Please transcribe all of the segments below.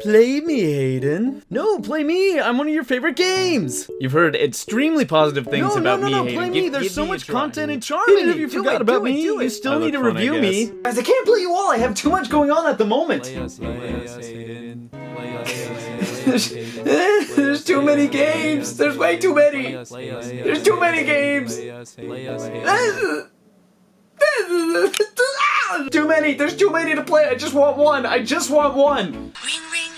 Play me, Hayden. No, play me. I'm one of your favorite games. You've heard extremely positive things about me, Hayden. Play me. There's so much content and charm Even in if it. you forgot about me, you still need to review me. Guys, I can't play you all. I have too much going on at the moment. There's too many games. There's way too many. There's too many games. Too many. There's too many to play. I just want one. I just want one. Ring, ring.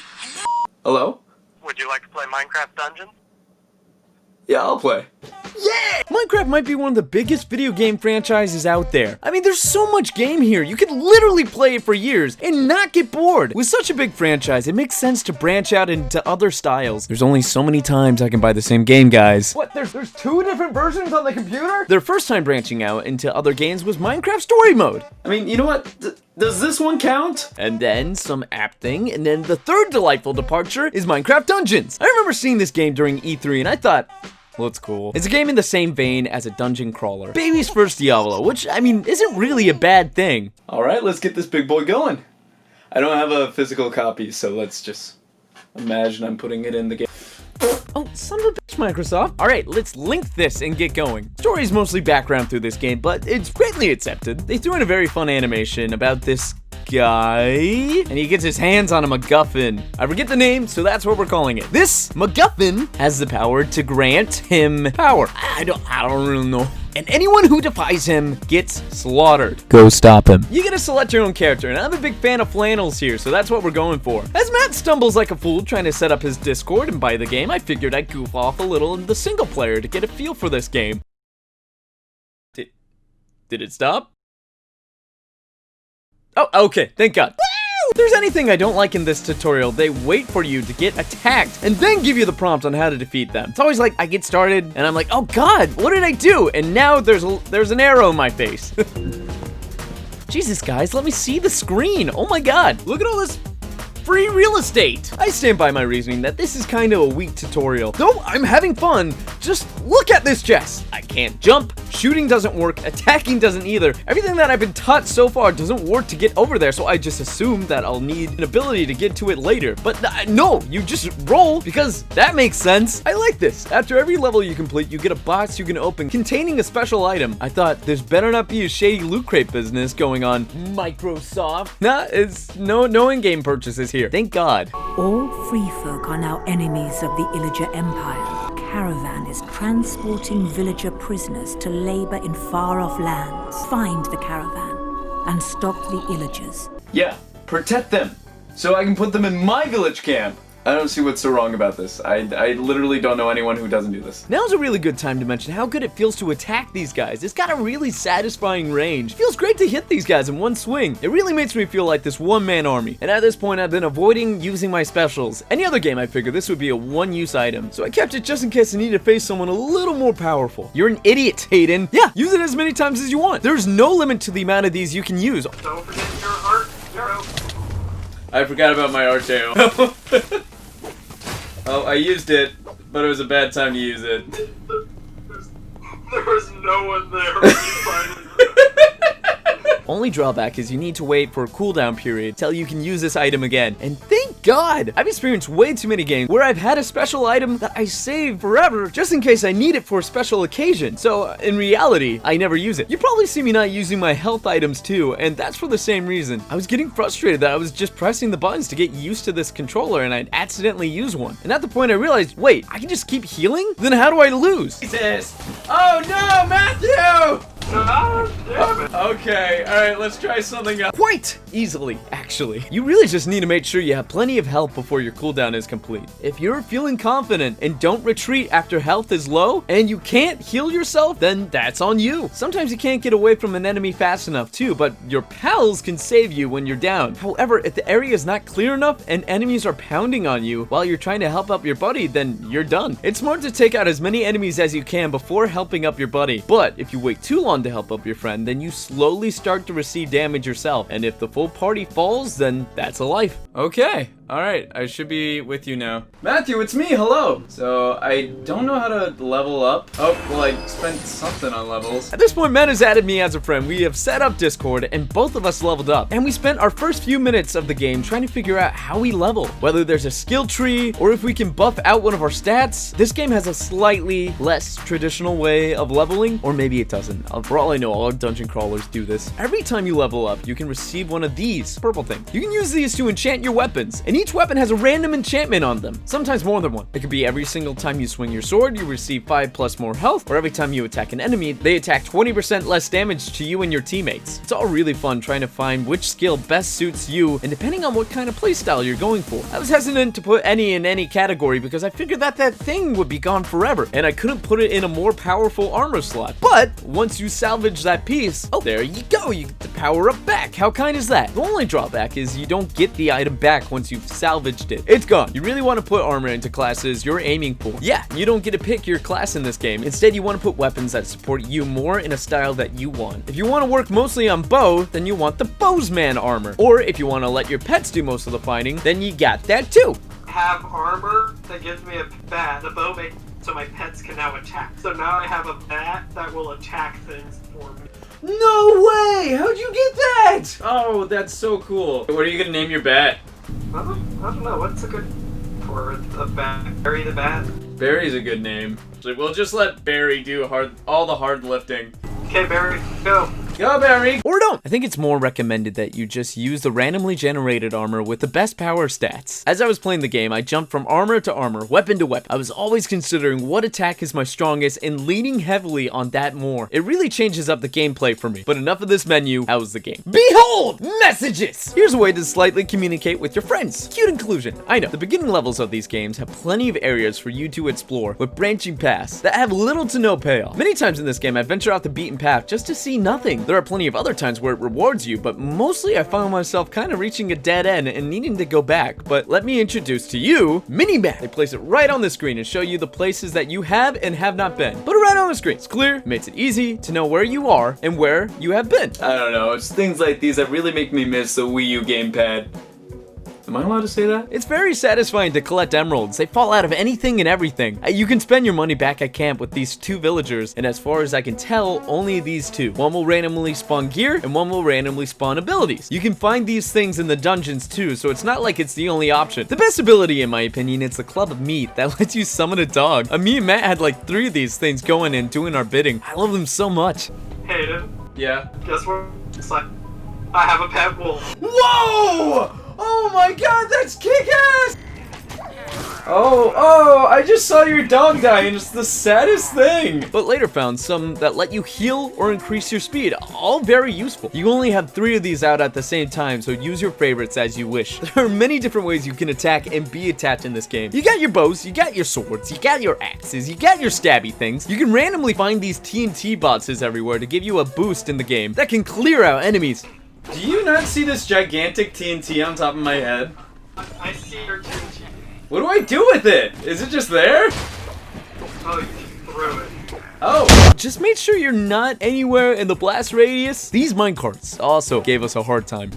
Hello? Would you like to play Minecraft Dungeons? Yeah, I'll play. Yeah! Minecraft might be one of the biggest video game franchises out there. I mean, there's so much game here. You could literally play it for years and not get bored. With such a big franchise, it makes sense to branch out into other styles. There's only so many times I can buy the same game, guys. What? There's two different versions on the computer? Their first time branching out into other games was Minecraft Story Mode. I mean, you know what? Does this one count? And then some app thing, and then the third delightful departure is Minecraft Dungeons. I remember seeing this game during E3 and I thought, well, it's cool. It's a game in the same vein as a dungeon crawler. Baby's first Diablo, which, I mean, isn't really a bad thing. Alright, let's get this big boy going. I don't have a physical copy, so let's just imagine I'm putting it in the game. Oh, son of a bitch, Microsoft. Alright, let's link this and get going. Story's mostly background through this game, but it's greatly accepted. They threw in a very fun animation about this guy, and he gets his hands on a MacGuffin. I forget the name, so that's what we're calling it. This MacGuffin has the power to grant him power. I don't really know. And anyone who defies him gets slaughtered. Go stop him. You get to select your own character, and I'm a big fan of flannels here, so that's what we're going for. As Matt stumbles like a fool trying to set up his Discord and buy the game, I figured I'd goof off a little in the single player to get a feel for this game. Did it stop? Oh, okay, thank God. If there's anything I don't like in this tutorial, they wait for you to get attacked and then give you the prompt on how to defeat them. It's always like, I get started and I'm like, oh God, what did I do? And now there's an arrow in my face. Jesus, guys, let me see the screen. Oh my God, look at all this free real estate. I stand by my reasoning that this is kind of a weak tutorial. Though I'm having fun, just look at this chest. I can't jump, shooting doesn't work, attacking doesn't either. Everything that I've been taught so far doesn't work to get over there, so I just assume that I'll need an ability to get to it later. But no, you just roll, because that makes sense. I like this. After every level you complete, you get a box you can open containing a special item. I thought, there's better not be a shady loot crate business going on, Microsoft. Nah, it's no in-game purchases here. Thank God. All free folk are now enemies of the Illager Empire. A caravan is transporting villager prisoners to labor in far-off lands. Find the caravan and stop the Illagers. Yeah, protect them, so I can put them in my village camp. I don't see what's so wrong about this. I literally don't know anyone who doesn't do this. Now's a really good time to mention how good it feels to attack these guys. It's got a really satisfying range. It feels great to hit these guys in one swing. It really makes me feel like this one-man army. And at this point, I've been avoiding using my specials. Any other game, I figured this would be a one-use item. So I kept it just in case I need to face someone a little more powerful. You're an idiot, Hayden. Yeah, use it as many times as you want. There's no limit to the amount of these you can use. Don't forget your art, Zero. I forgot about my Archeo. Oh, I used it, but it was a bad time to use it. There was no one there when you finally... Only drawback is you need to wait for a cooldown period till you can use this item again. And thank God! I've experienced way too many games where I've had a special item that I save forever just in case I need it for a special occasion. So, in reality, I never use it. You probably see me not using my health items too, and that's for the same reason. I was getting frustrated that I was just pressing the buttons to get used to this controller and I'd accidentally use one. And at the point I realized, wait, I can just keep healing? Then how do I lose? Jesus! Oh no, Matthew! Ah, damn it. Okay, alright, let's try something else. Quite easily, actually. You really just need to make sure you have plenty of health before your cooldown is complete. If you're feeling confident and don't retreat after health is low, and you can't heal yourself, then that's on you. Sometimes you can't get away from an enemy fast enough too, but your pals can save you when you're down. However, if the area is not clear enough and enemies are pounding on you while you're trying to help up your buddy, then you're done. It's smart to take out as many enemies as you can before helping up your buddy, but if you wait too long to help up your friend, then you slowly start to receive damage yourself, and if the full party falls, then that's a life. Okay, Alright, I should be with you now. Matthew, it's me, hello! So, I don't know how to level up. Oh, well, I spent something on levels. At this point, Matt has added me as a friend. We have set up Discord, and both of us leveled up. And we spent our first few minutes of the game trying to figure out how we level. Whether there's a skill tree, or if we can buff out one of our stats. This game has a slightly less traditional way of leveling, or maybe it doesn't. For all I know, all dungeon crawlers do this. Every time you level up, you can receive one of these purple things. You can use these to enchant your weapons, and each weapon has a random enchantment on them, sometimes more than one. It could be every single time you swing your sword, you receive 5+ more health, or every time you attack an enemy, they attack 20% less damage to you and your teammates. It's all really fun trying to find which skill best suits you, and depending on what kind of playstyle you're going for. I was hesitant to put any in any category because I figured that thing would be gone forever, and I couldn't put it in a more powerful armor slot. But once you salvage that piece, oh, there you go, you get the power up back. How kind is that? The only drawback is you don't get the item back once you've salvaged it. It's gone. You really want to put armor into classes you're aiming for. Yeah, you don't get to pick your class in this game. Instead, you want to put weapons that support you more in a style that you want. If you want to work mostly on bow, then you want the bowsman armor. Or if you want to let your pets do most of the fighting, then you got that too. Have armor that gives me a bat. The bow makes so my pets can now attack. So now I have a bat that will attack things for me. No way! How'd you get that? Oh, that's so cool. What are you gonna name your bat? I don't know. What's a good for a bat? Barry the bat? Barry's a good name. We'll just let Barry do all the hard lifting. Okay, Barry, go. Go, Barry! Or don't! I think it's more recommended that you just use the randomly generated armor with the best power stats. As I was playing the game, I jumped from armor to armor, weapon to weapon. I was always considering what attack is my strongest and leaning heavily on that more. It really changes up the gameplay for me. But enough of this menu, how's the game? Behold! Messages! Here's a way to slightly communicate with your friends. Cute inclusion. I know, the beginning levels of these games have plenty of areas for you to explore with branching paths that have little to no payoff. Many times in this game, I venture out the beaten path just to see nothing. There are plenty of other times where it rewards you, but mostly I found myself kind of reaching a dead end and needing to go back. But let me introduce to you Mini-Map. They place it right on the screen and show you the places that you have and have not been. Put it right on the screen. It's clear, makes it easy to know where you are and where you have been. I don't know, it's things like these that really make me miss the Wii U gamepad. Am I allowed to say that? It's very satisfying to collect emeralds. They fall out of anything and everything. You can spend your money back at camp with these two villagers, and as far as I can tell, only these two. One will randomly spawn gear, and one will randomly spawn abilities. You can find these things in the dungeons too, so it's not like it's the only option. The best ability, in my opinion, is the Club of Meat that lets you summon a dog. Me and Matt had like 3 of these things going and doing our bidding. I love them so much. Hayden, Yeah? guess what? It's like, I have a pet wolf. Whoa! Oh my god, that's kick-ass! Oh, I just saw your dog die and it's the saddest thing. But later found some that let you heal or increase your speed, all very useful. You only have 3 of these out at the same time, so use your favorites as you wish. There are many different ways you can attack and be attacked in this game. You got your bows, you got your swords, you got your axes, you got your stabby things. You can randomly find these TNT boxes everywhere to give you a boost in the game that can clear out enemies. Do you not see this gigantic TNT on top of my head? I see your TNT. What do I do with it? Is it just there? Oh, you threw it. Oh. Just make sure you're not anywhere in the blast radius. These minecarts also gave us a hard time.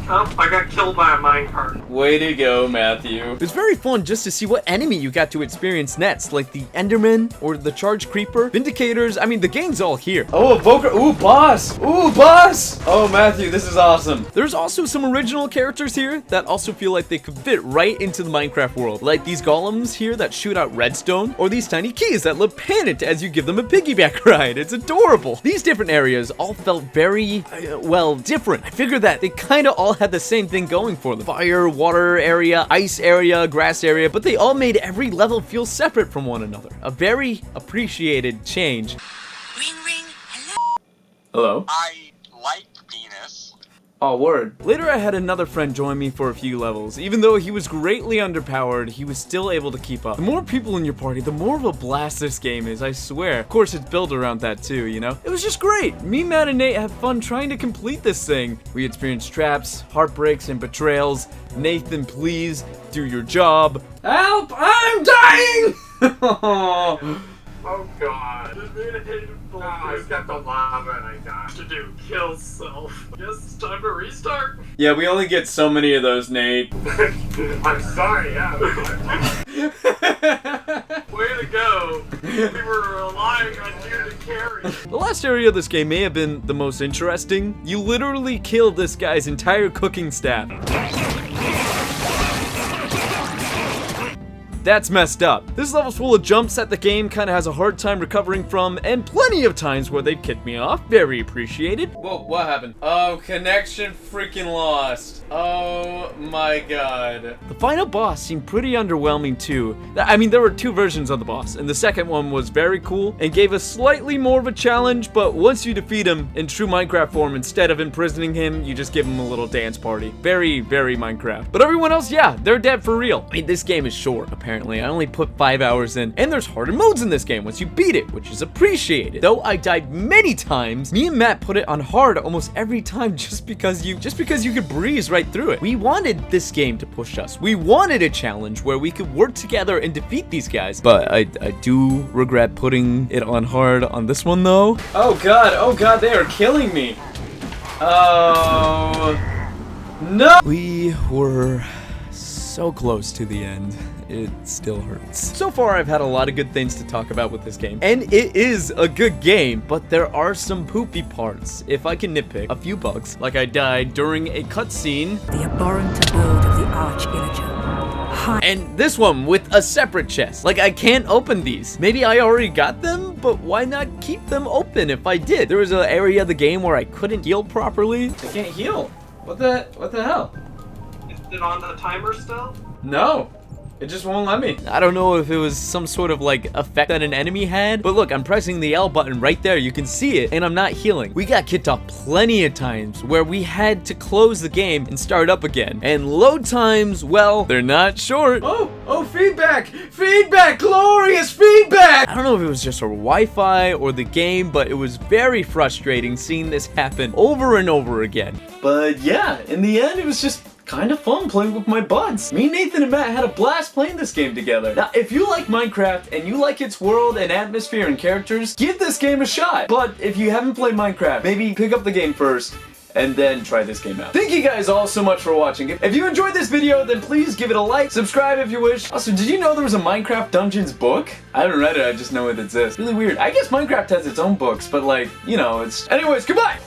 Oh, I got killed by a minecart. Way to go, Matthew. It was very fun just to see what enemy you got to experience next, like the Enderman or the Charge Creeper, Vindicators. I mean, the gang's all here. Oh, Evoker. Ooh, boss. Ooh, boss. Oh, Matthew, this is awesome. There's also some original characters here that also feel like they could fit right into the Minecraft world, like these golems here that shoot out redstone, or these tiny keys that look panicked as you give them a piggyback ride. It's adorable. These different areas all felt very, well, different. I figured that they kind of all had the same thing going for them. Fire, water area, ice area, grass area, but they all made every level feel separate from one another. A very appreciated change. Ring ring, hello? Hello? I like penis. Oh, word. Later I had another friend join me for a few levels. Even though he was greatly underpowered, he was still able to keep up. The more people in your party, the more of a blast this game is, I swear. Of course, it's built around that too, you know? It was just great. Me, Matt, and Nate had fun trying to complete this thing. We experienced traps, heartbreaks, and betrayals. Nathan, please, do your job. Help! I'm dying! Oh god. I got the lava and I died. To do kill self. Guess it's time to restart. Yeah, we only get so many of those, Nate. I'm sorry, yeah. Way to go. We were relying on you to carry. The last area of this game may have been the most interesting. You literally killed this guy's entire cooking staff. That's messed up. This level's full of jumps that the game kind of has a hard time recovering from, and plenty of times where they've kicked me off. Very appreciated. Whoa, what happened? Oh, connection freaking lost. Oh my god. The final boss seemed pretty underwhelming too. I mean, there were two versions of the boss, and the second one was very cool and gave us slightly more of a challenge, but once you defeat him in true Minecraft form, instead of imprisoning him, you just give him a little dance party. Very, very Minecraft. But everyone else, yeah, they're dead for real. I mean, this game is short, apparently. I only put 5 hours in, and there's harder modes in this game once you beat it, which is appreciated. Though I died many times, me and Matt put it on hard almost every time just because you could breeze right through it. We wanted this game to push us. We wanted a challenge where we could work together and defeat these guys. But I do regret putting it on hard on this one though. Oh god, they are killing me. Oh no. We were so close to the end. It still hurts. So far, I've had a lot of good things to talk about with this game, and it is a good game, but there are some poopy parts. If I can nitpick, a few bugs, like I died during a cutscene. The abhorrent abode of the Arch-Illager. And this one with a separate chest. Like, I can't open these. Maybe I already got them, but why not keep them open if I did? There was an area of the game where I couldn't heal properly. I can't heal. What the hell? Is it on the timer still? No. It just won't let me. I don't know if it was some sort of like effect that an enemy had, but look, I'm pressing the L button right there. You can see it, and I'm not healing. We got kicked off plenty of times where we had to close the game and start up again. And load times, well, they're not short. Oh, feedback! Feedback! Glorious feedback! I don't know if it was just our Wi-Fi or the game, but it was very frustrating seeing this happen over and over again. But yeah, in the end, it was just kind of fun playing with my buds. Me, Nathan, and Matt had a blast playing this game together. Now, if you like Minecraft and you like its world and atmosphere and characters, give this game a shot. But if you haven't played Minecraft, maybe pick up the game first and then try this game out. Thank you guys all so much for watching. If you enjoyed this video, then please give it a like, subscribe if you wish. Also, did you know there was a Minecraft Dungeons book? I haven't read it, I just know it exists. Really weird. I guess Minecraft has its own books, but like, you know, it's... Anyways, goodbye!